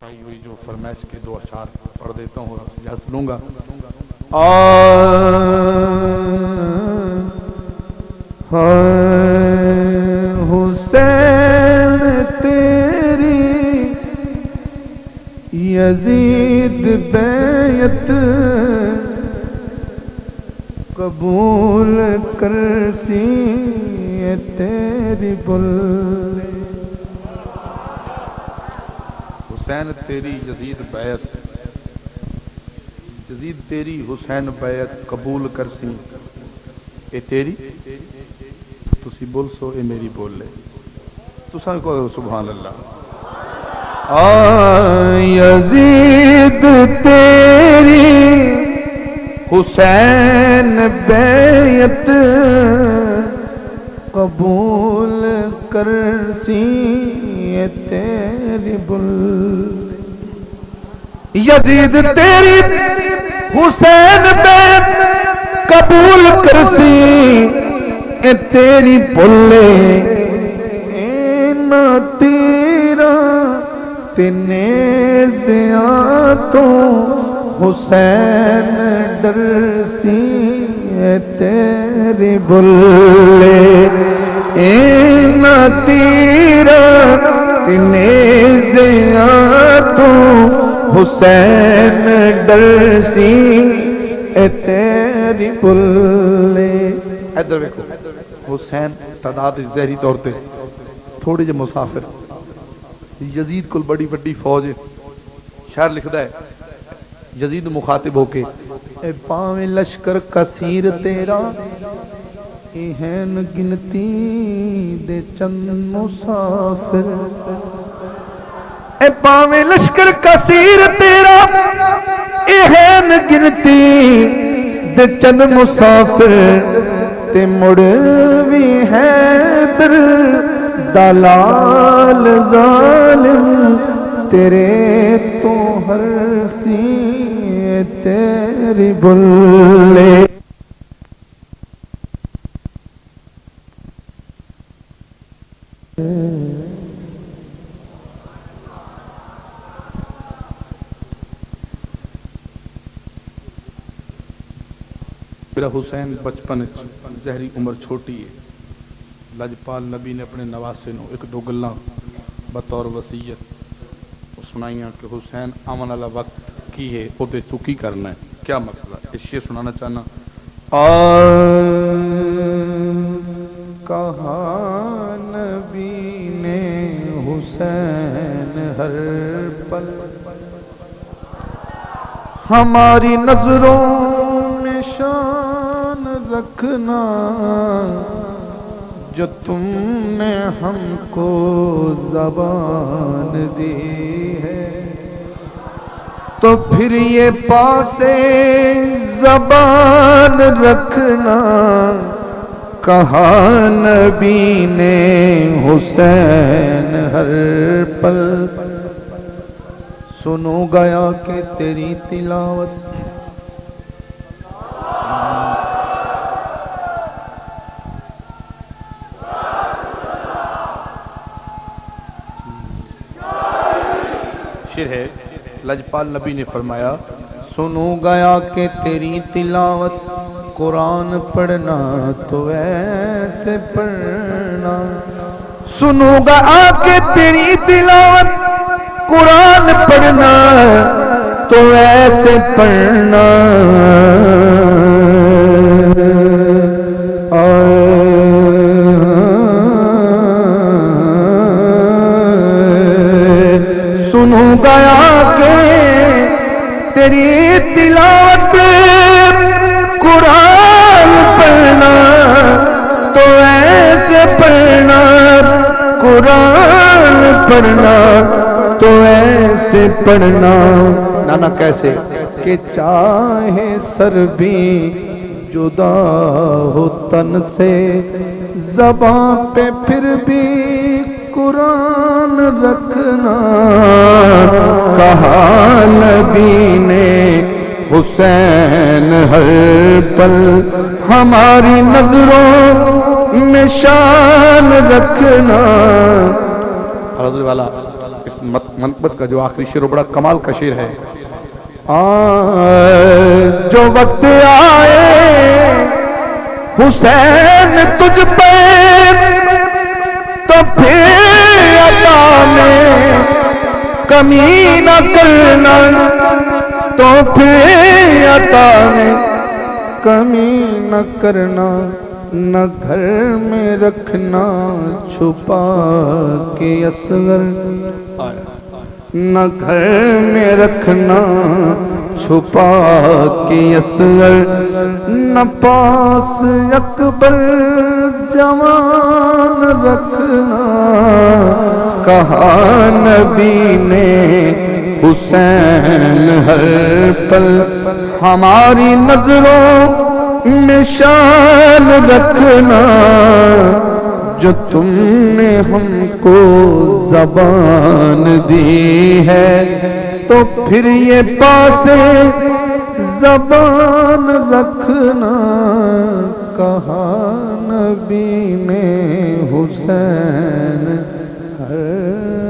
ہوئی جو فرمائش کے دو اشعار پڑھ دیتا ہوں، اجازت لوں گا۔ حسین تیری یزید بیعت قبول کرسی تیری بل، حسین تیری یزید بیعت، یزید تیری حسین بیعت قبول کرسی اے تیری، تسی بول سو اے میری بول لے، تساں کہو سبحان اللہ۔ یزید تیری حسین بیعت قبول کرسی تیری بل، یزید تیری حسین بیعت قبول کرسی تیری بلے، اینا تیرا تینے دیا تو حسین ڈرسی تیری بلے، اینا تیرا تینے دیا تو حسین ڈرسی تیری بلے۔ ادھر دیکھو، حسین تعداد زہری طور پہ تھوڑے جے مسافر، یزید کو بڑی بڑی فوج، شعر لکھدا ہے یزید مخاطب ہو کے، اے پاویں لشکر کثیر تیرا این گنتی دے چند مسافر، اے پاویں لشکر کثیر تیرا این گنتی دے چند مسافر، تے مڑ بھی حیدر دلال ظالم تیرے تو ہر سی تیری بلے۔ میرا حسین بچپن زہری عمر چھوٹی ہے، لجپال نبی نے اپنے نواسے نو ایک دو گلاں بطور وصیت سنائیاں کہ حسین آمن والا وقت کی ہے، او تے تو کی کرنا ہے، کیا مقصد ہے، اس شعر سنانا چاہنا۔ کہا نبی نے حسین ہر پل ہماری نظروں میں شان رکھنا، جو تم نے ہم کو زبان دی ہے، تو پھر یہ پاسے زبان رکھنا۔ کہا نبی نے حسین ہر پل، سنو گیا کہ تیری تلاوت شعر ہے، لجپال نبی نے فرمایا سنو گیا کہ تیری تلاوت، قرآن پڑھنا تو ایسے پڑھنا، سنو گیا کہ تیری تلاوت، قرآن پڑھنا تو ایسے پڑھنا، سنو گیا کہ تیری تلاوت، قرآن پڑھنا تو ایسے پڑھنا، قرآن پڑھنا تو ایسے پڑھنا، نانا کیسے کہ چاہے سر بھی جدا ہو تن سے، زباں پہ پھر بھی قرآن رکھنا۔ کہا نبی نے حسین ہر پل ہماری نظروں میں شان رکھنا۔ حضرت والا اس منقبت کا جو آخری شعر بڑا کمال کا شعر ہے. جو وقت آئے حسین تجھ پہ تو پھر عطا میں کمی نہ کرنا، تو پھر عطا میں کمی نہ کرنا، نہ گھر میں رکھنا چھپا کے اصغر، نہ گھر میں رکھنا چھپا کے اصغر، نہ پاس اکبر جوان رکھنا. کہا نبی نے حسین ہر پل ہماری نظروں میں شان رکھنا. جو تم نے ہم کو زبان دی ہے تو پھر یہ پاس زبان رکھنا. کہا نبی نے حسین ہر